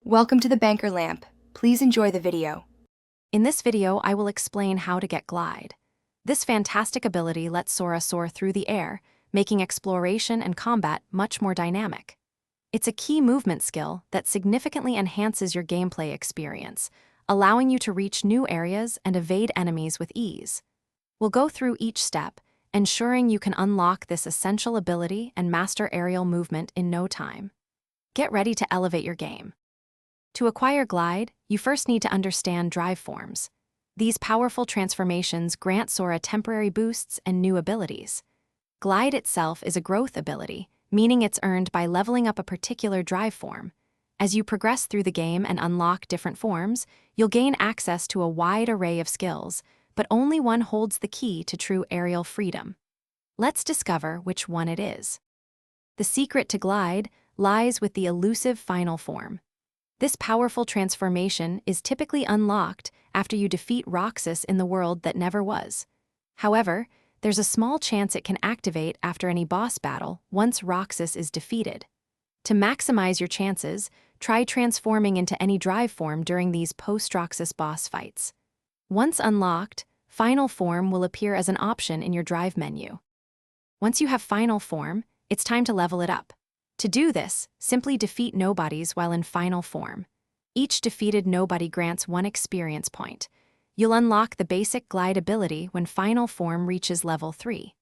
Welcome to the Banker Lamp. Please enjoy the video. In this video, I will explain how to get Glide. This fantastic ability lets Sora soar through the air, making exploration and combat much more dynamic. It's a key movement skill that significantly enhances your gameplay experience, allowing you to reach new areas and evade enemies with ease. We'll go through each step, ensuring you can unlock this essential ability and master aerial movement in no time. Get ready to elevate your game. To acquire Glide, you first need to understand drive forms. These powerful transformations grant Sora temporary boosts and new abilities. Glide itself is a growth ability, meaning it's earned by leveling up a particular drive form. As you progress through the game and unlock different forms, you'll gain access to a wide array of skills, but only one holds the key to true aerial freedom. Let's discover which one it is. The secret to Glide lies with the elusive final form. This powerful transformation is typically unlocked after you defeat Roxas in the world that never was. However, there's a small chance it can activate after any boss battle once Roxas is defeated. To maximize your chances, try transforming into any drive form during these post-Roxas boss fights. Once unlocked, Final Form will appear as an option in your drive menu. Once you have Final Form, it's time to level it up. To do this, simply defeat nobodies while in Final Form. Each defeated nobody grants 1 experience point. You'll unlock the basic Glide ability when Final Form reaches level 3.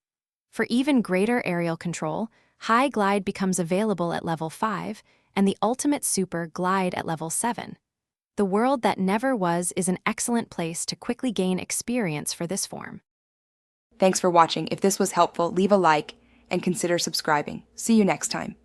For even greater aerial control, High Glide becomes available at level 5, and the ultimate Super Glide at level 7. The world that never was is an excellent place to quickly gain experience for this form. Thanks for watching. If this was helpful, leave a like and consider subscribing. See you next time.